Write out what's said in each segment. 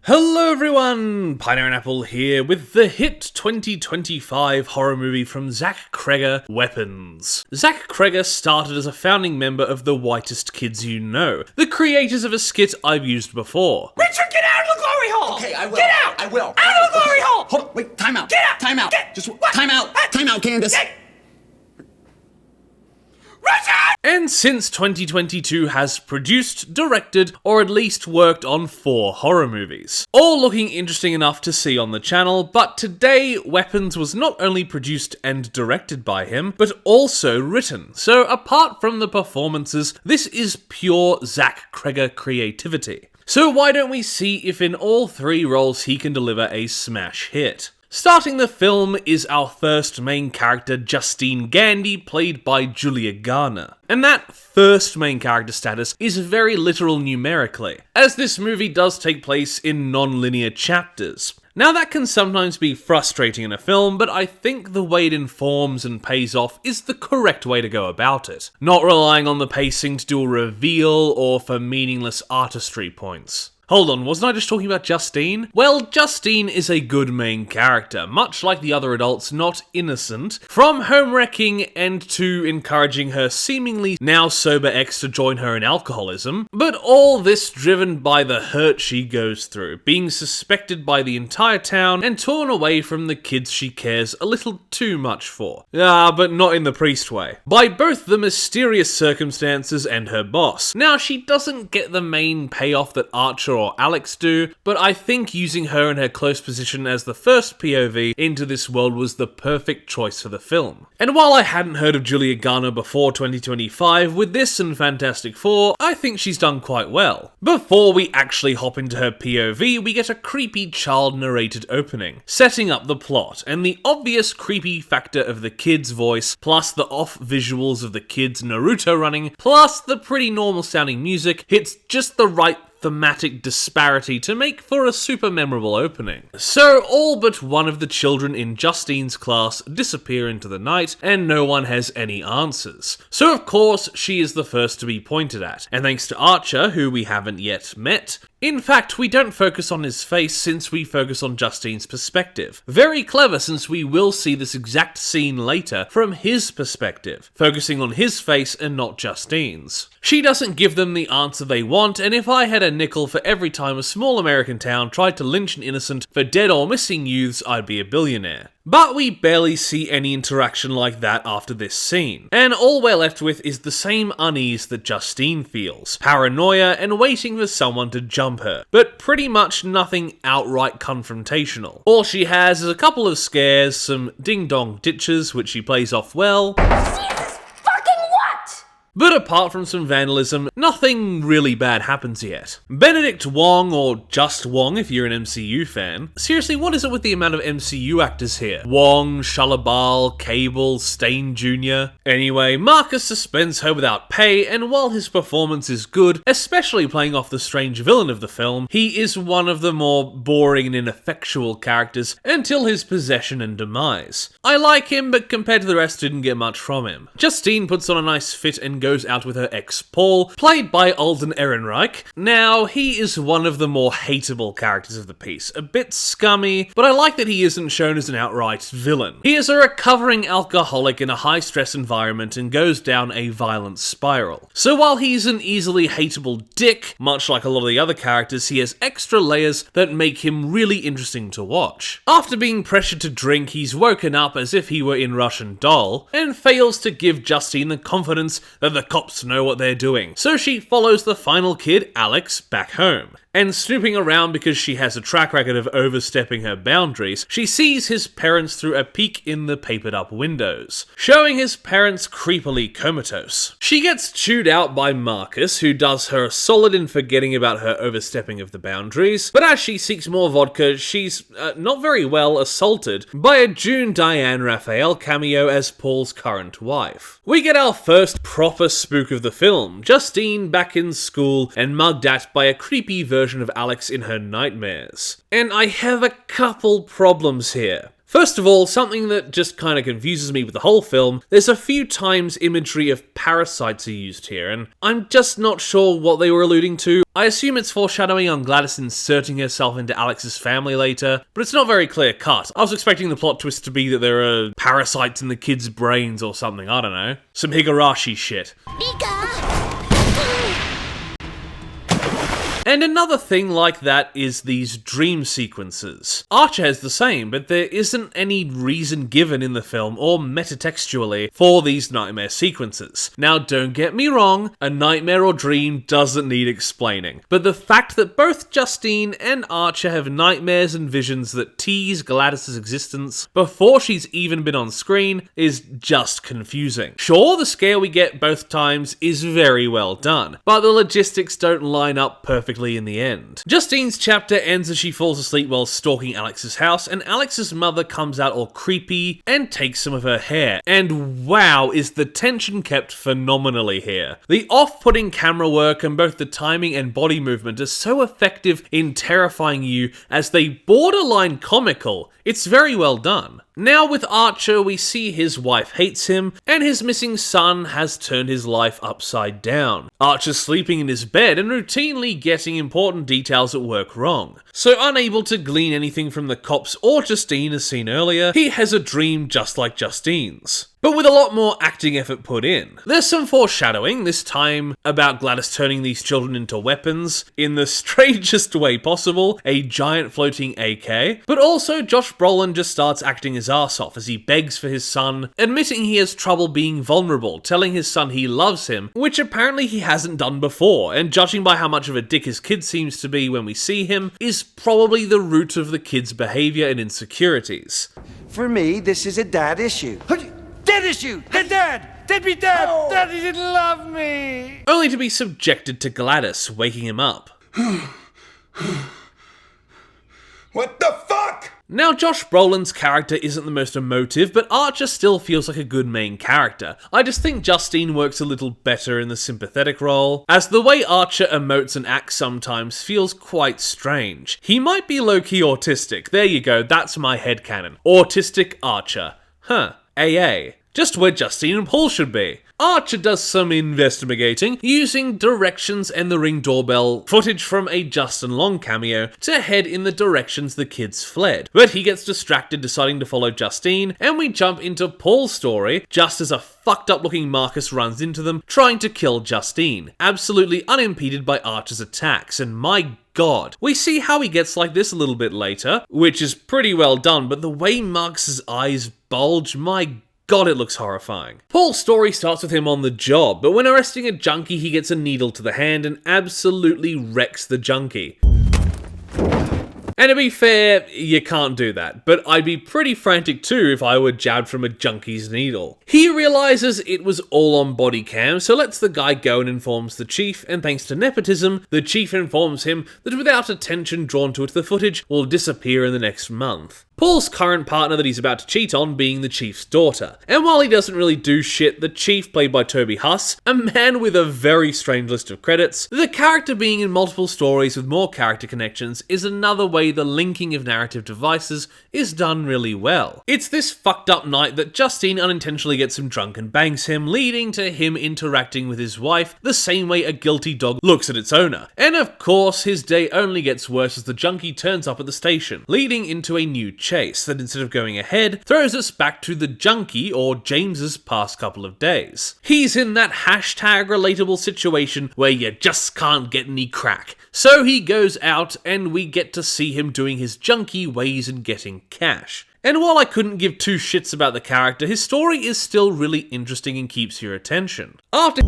Hello everyone, Pineapple here with the hit 2025 horror movie from Zach Cregger, Weapons. Zach Cregger started as a founding member of the Whitest Kids You Know, the creators of a skit I've used before. Richard, get out of the glory hole! Okay, I will. Get out! I will. Out of the glory hole! Hold on, wait, time out. Get out! Time out. Get- Just what? time out. What? Time out, Candace. Get- Richard! And since 2022 has produced, directed, or at least worked on 4 horror movies. All looking interesting enough to see on the channel, but today Weapons was not only produced and directed by him, but also written. So apart from the performances, this is pure Zach Cregger creativity. So why don't we see if in all 3 roles he can deliver a smash hit? Starting the film is our first main character, Justine Gandy, played by Julia Garner. And that first main character status is very literal numerically, as this movie does take place in non-linear chapters. Now that can sometimes be frustrating in a film, but I think the way it informs and pays off is the correct way to go about it, not relying on the pacing to do a reveal or for meaningless artistry points. Hold on, wasn't I just talking about Justine? Well, Justine is a good main character, much like the other adults, not innocent, from home-wrecking and to encouraging her seemingly now sober ex to join her in alcoholism, but all this driven by the hurt she goes through, being suspected by the entire town and torn away from the kids she cares a little too much for. But not in the priest way. By both the mysterious circumstances and her boss. Now, she doesn't get the main payoff that Archer or Alex do, but I think using her in her close position as the first POV into this world was the perfect choice for the film. And while I hadn't heard of Julia Garner before 2025, with this and Fantastic Four, I think she's done quite well. Before we actually hop into her POV, we get a creepy child-narrated opening, setting up the plot, and the obvious creepy factor of the kid's voice, plus the off visuals of the kid's Naruto running, plus the pretty normal-sounding music, hits just the right thematic disparity to make for a super memorable opening. So all but one of the children in Justine's class disappear into the night, and no one has any answers. So of course, she is the first to be pointed at, and thanks to Archer, who we haven't yet met, in fact, we don't focus on his face since we focus on Justine's perspective. Very clever, since we will see this exact scene later from his perspective, focusing on his face and not Justine's. She doesn't give them the answer they want, and if I had a nickel for every time a small American town tried to lynch an innocent for dead or missing youths, I'd be a billionaire. But we barely see any interaction like that after this scene, and all we're left with is the same unease that Justine feels, paranoia and waiting for someone to jump her, but pretty much nothing outright confrontational. All she has is a couple of scares, some ding-dong ditches which she plays off well, Jesus fucking what? but apart from some vandalism, nothing really bad happens yet. Benedict Wong, or just Wong if you're an MCU fan. Seriously, what is it with the amount of MCU actors here? Wong, Shalabal, Cable, Stain Jr. Anyway, Marcus suspends her without pay, and while his performance is good, especially playing off the strange villain of the film, he is one of the more boring and ineffectual characters until his possession and demise. I like him, but compared to the rest, didn't get much from him. Justine puts on a nice fit and goes out with her ex Paul, played by Alden Ehrenreich. Now, he is one of the more hateable characters of the piece, a bit scummy, but I like that he isn't shown as an outright villain. He is a recovering alcoholic in a high-stress environment and goes down a violent spiral. So while he's an easily hateable dick, much like a lot of the other characters, he has extra layers that make him really interesting to watch. After being pressured to drink, he's woken up as if he were in Russian Doll, and fails to give Justine the confidence that the cops know what they're doing. So she follows the final kid, Alex, back home. And snooping around because she has a track record of overstepping her boundaries, she sees his parents through a peek in the papered up windows, showing his parents creepily comatose. She gets chewed out by Marcus, who does her a solid in forgetting about her overstepping of the boundaries, but as she seeks more vodka, she's not very well assaulted by a June Diane Raphael cameo as Paul's current wife. We get our first proper spook of the film, Justine back in school and mugged at by a creepy version of Alex in her nightmares. And I have a couple problems here. First of all, something that just kind of confuses me with the whole film, there's a few times imagery of parasites are used here, and I'm just not sure what they were alluding to. I assume it's foreshadowing on Gladys inserting herself into Alex's family later, but it's not very clear cut. I was expecting the plot twist to be that there are parasites in the kids' brains or something, I don't know. Some Higurashi shit. And another thing like that is these dream sequences. Archer has the same, but there isn't any reason given in the film or metatextually for these nightmare sequences. Now don't get me wrong, a nightmare or dream doesn't need explaining, but the fact that both Justine and Archer have nightmares and visions that tease Gladys' existence before she's even been on screen is just confusing. Sure, the scare we get both times is very well done, but the logistics don't line up perfectly in the end. Justine's chapter ends as she falls asleep while stalking Alex's house, and Alex's mother comes out all creepy and takes some of her hair. And wow, is the tension kept phenomenally here. The off-putting camera work and both the timing and body movement are so effective in terrifying you as they borderline comical. It's very well done. Now with Archer, we see his wife hates him, and his missing son has turned his life upside down. Archer's sleeping in his bed and routinely getting important details at work wrong. So unable to glean anything from the cops or Justine as seen earlier, he has a dream just like Justine's, but with a lot more acting effort put in. There's some foreshadowing, this time about Gladys turning these children into weapons in the strangest way possible, a giant floating AK, but also Josh Brolin just starts acting his ass off as he begs for his son, admitting he has trouble being vulnerable, telling his son he loves him, which apparently he hasn't done before, and judging by how much of a dick his kid seems to be when we see him, is probably the root of the kid's behavior and insecurities. For me, this is a dad issue. Dad issue! Dad! Deadbeat dad! Oh. Daddy didn't love me! Only to be subjected to Gladys waking him up. What the fuck? Now, Josh Brolin's character isn't the most emotive, but Archer still feels like a good main character. I just think Justine works a little better in the sympathetic role, as the way Archer emotes and acts sometimes feels quite strange. He might be low-key autistic. There you go, that's my headcanon. Autistic Archer. Huh. AA. Just where Justine and Paul should be. Archer does some investigating, using directions and the Ring doorbell footage from a Justin Long cameo to head in the directions the kids fled. But he gets distracted deciding to follow Justine, and we jump into Paul's story just as a fucked up looking Marcus runs into them, trying to kill Justine, absolutely unimpeded by Archer's attacks, and my God. We see how he gets like this a little bit later, which is pretty well done, but the way Marcus's eyes bulge, my God, it looks horrifying. Paul's story starts with him on the job, but when arresting a junkie, he gets a needle to the hand and absolutely wrecks the junkie. And to be fair, you can't do that, but I'd be pretty frantic too if I were jabbed from a junkie's needle. He realizes it was all on body cam, so lets the guy go and informs the chief, and thanks to nepotism, the chief informs him that without attention drawn to it, the footage will disappear in the next month. Paul's current partner that he's about to cheat on being the chief's daughter. And while he doesn't really do shit, the chief, played by Toby Huss, a man with a very strange list of credits, the character being in multiple stories with more character connections is another way the linking of narrative devices is done really well. It's this fucked up night that Justine unintentionally gets him drunk and bangs him, leading to him interacting with his wife the same way a guilty dog looks at its owner. And of course, his day only gets worse as the junkie turns up at the station, leading into a new chase that, instead of going ahead, throws us back to the junkie or James's past couple of days. He's in that hashtag relatable situation where you just can't get any crack. So he goes out and we get to see him doing his junkie ways and getting cash. And while I couldn't give two shits about the character, his story is still really interesting and keeps your attention. After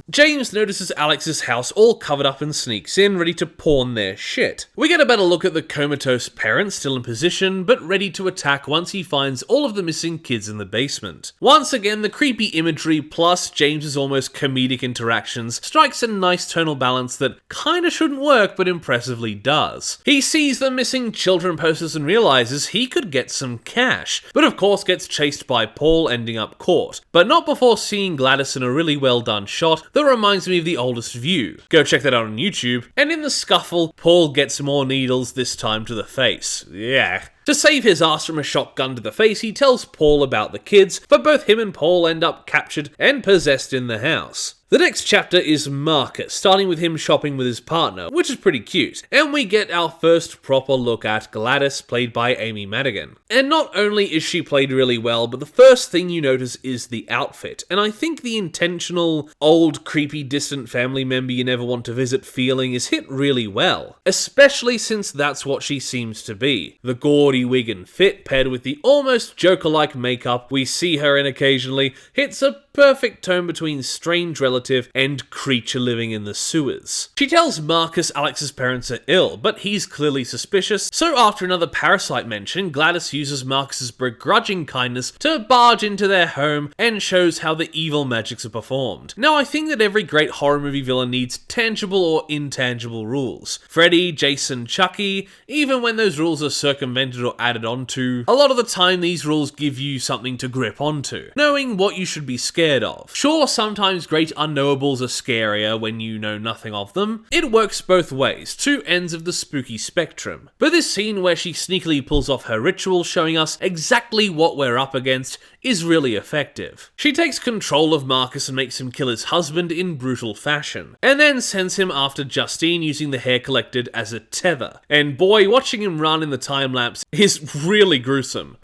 James notices Alex's house all covered up and sneaks in, ready to pawn their shit. We get a better look at the comatose parents still in position, but ready to attack once he finds all of the missing kids in the basement. Once again, the creepy imagery plus James's almost comedic interactions strikes a nice tonal balance that kinda shouldn't work, but impressively does. He sees the missing children posters and realizes he could get some cash, but of course gets chased by Paul, ending up caught. But not before seeing Gladys in a really well done shot that reminds me of The Oldest View. Go check that out on YouTube. And in the scuffle, Paul gets more needles, this time to the face. Yeah. To save his ass from a shotgun to the face, he tells Paul about the kids, but both him and Paul end up captured and possessed in the house. The next chapter is Marcus, starting with him shopping with his partner, which is pretty cute, and we get our first proper look at Gladys, played by Amy Madigan. And not only is she played really well, but the first thing you notice is the outfit, and I think the intentional, old, creepy, distant family member you never want to visit feeling is hit really well, especially since that's what she seems to be. The gaudy wig and fit, paired with the almost Joker-like makeup we see her in occasionally, hits a perfect tone between strange relative and creature living in the sewers. She tells Marcus Alex's parents are ill, but he's clearly suspicious, so after another parasite mention, Gladys uses Marcus's begrudging kindness to barge into their home and shows how the evil magics are performed. Now, I think that every great horror movie villain needs tangible or intangible rules. Freddy, Jason, Chucky, even when those rules are circumvented or added onto, a lot of the time these rules give you something to grip onto, knowing what you should be scared of. Sure, sometimes great unknowables are scarier when you know nothing of them. It works both ways, two ends of the spooky spectrum. But this scene where she sneakily pulls off her ritual, showing us exactly what we're up against, is really effective. She takes control of Marcus and makes him kill his husband in brutal fashion, and then sends him after Justine using the hair collected as a tether. And boy, watching him run in the time lapse is really gruesome.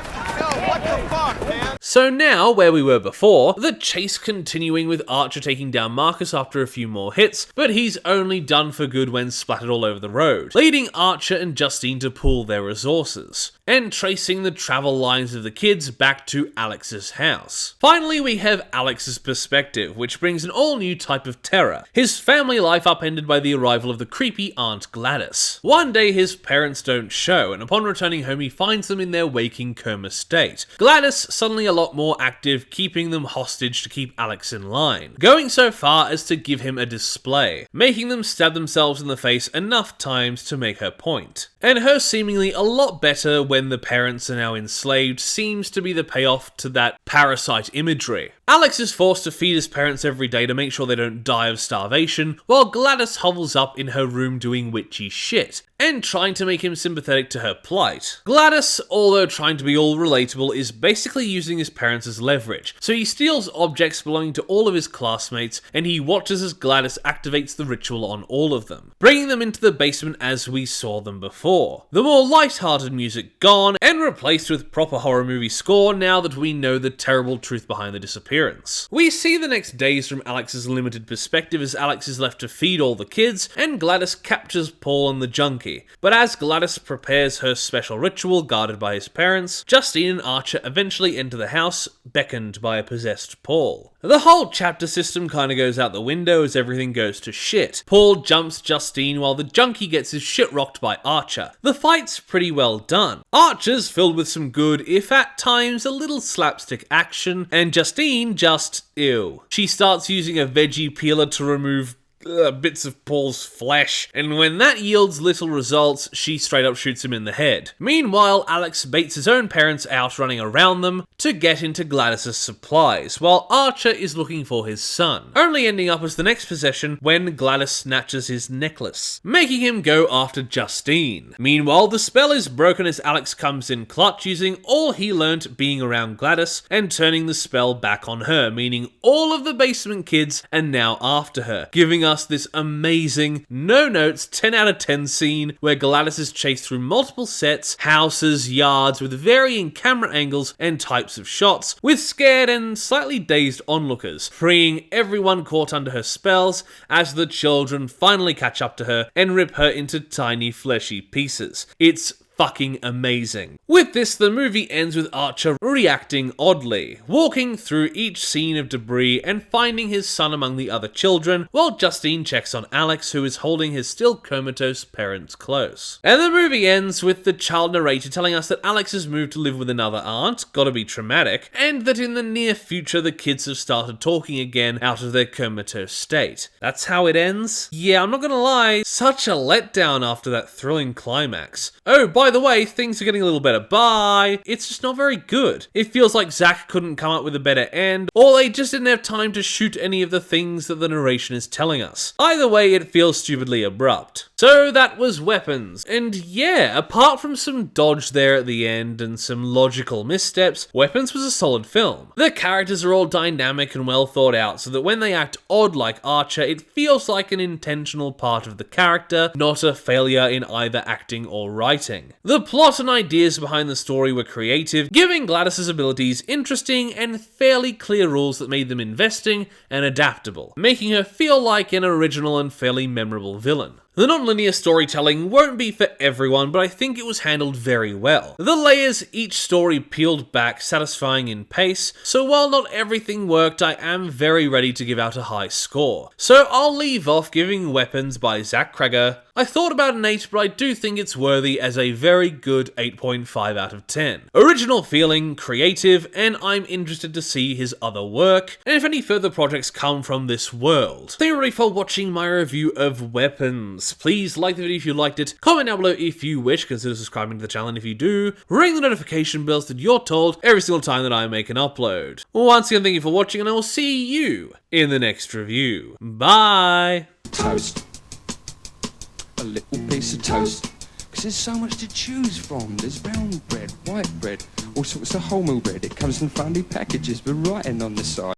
So now, where we were before, the chase continuing with Archer taking down Marcus after a few more hits, but he's only done for good when splattered all over the road, leading Archer and Justine to pool their resources, and tracing the travel lines of the kids back to Alex's house. Finally, we have Alex's perspective, which brings an all-new type of terror, his family life upended by the arrival of the creepy Aunt Gladys. One day his parents don't show, and upon returning home he finds them in their waking coma state. Gladys suddenly a lot more active, keeping them hostage to keep Alex in line, going so far as to give him a display, making them stab themselves in the face enough times to make her point. And her seemingly a lot better when the parents are now enslaved seems to be the payoff to that parasite imagery. Alex is forced to feed his parents every day to make sure they don't die of starvation, while Gladys hovels up in her room doing witchy shit, and trying to make him sympathetic to her plight. Gladys, although trying to be all relatable, is basically using his parents as leverage, so he steals objects belonging to all of his classmates, and he watches as Gladys activates the ritual on all of them, bringing them into the basement as we saw them before. The more light-hearted music gone, and replaced with proper horror movie score now that we know the terrible truth behind the disappearance. We see the next days from Alex's limited perspective as Alex is left to feed all the kids, and Gladys captures Paul and the junkie. But as Gladys prepares her special ritual guarded by his parents, Justine and Archer eventually enter the house, beckoned by a possessed Paul. The whole chapter system kinda goes out the window as everything goes to shit. Paul jumps Justine while the junkie gets his shit rocked by Archer. The fight's pretty well done. Archer's filled with some good, if at times a little slapstick action, and Justine just ew. She starts using a veggie peeler to remove bits of Paul's flesh, and when that yields little results, she straight up shoots him in the head. Meanwhile, Alex baits his own parents out running around them to get into Gladys's supplies, while Archer is looking for his son, only ending up as the next possession when Gladys snatches his necklace, making him go after Justine. Meanwhile, the spell is broken as Alex comes in clutch using all he learnt being around Gladys and turning the spell back on her, meaning all of the basement kids are now after her, giving us this amazing, no notes, 10 out of 10 scene where Gladys is chased through multiple sets, houses, yards with varying camera angles and types of shots, with scared and slightly dazed onlookers, freeing everyone caught under her spells as the children finally catch up to her and rip her into tiny fleshy pieces. It's fucking amazing. With this, the movie ends with Archer reacting oddly, walking through each scene of debris and finding his son among the other children, while Justine checks on Alex, who is holding his still comatose parents close. And the movie ends with the child narrator telling us that Alex has moved to live with another aunt, gotta be traumatic, and that in the near future the kids have started talking again out of their comatose state. That's how it ends? Yeah, I'm not gonna lie, such a letdown after that thrilling climax. Oh, by the way, things are getting a little better. Bye. It's just not very good. It feels like Zach couldn't come up with a better end, or they just didn't have time to shoot any of the things that the narration is telling us. Either way, it feels stupidly abrupt. So that was Weapons, and yeah, apart from some dodge there at the end and some logical missteps, Weapons was a solid film. The characters are all dynamic and well thought out, so that when they act odd like Archer, it feels like an intentional part of the character, not a failure in either acting or writing. The plot and ideas behind the story were creative, giving Gladys's abilities interesting and fairly clear rules that made them investing and adaptable, making her feel like an original and fairly memorable villain. The non-linear storytelling won't be for everyone, but I think it was handled very well. The layers each story peeled back, satisfying in pace, so while not everything worked, I am very ready to give out a high score. So I'll leave off giving Weapons by Zach Cregger. I thought about an 8, but I do think it's worthy as a very good 8.5 out of 10. Original feeling, creative, and I'm interested to see his other work, and if any further projects come from this world. Thank you everybody for watching my review of Weapons. Please like the video if you liked it, comment down below if you wish, consider subscribing to the channel if you do, ring the notification bell so that you're told every single time that I make an upload. Once again, thank you for watching, and I will see you in the next review. Bye! Toast. A little piece of toast. Because there's so much to choose from. There's brown bread, white bread, all sorts of wholemeal bread. It comes in funny packages with writing on the side.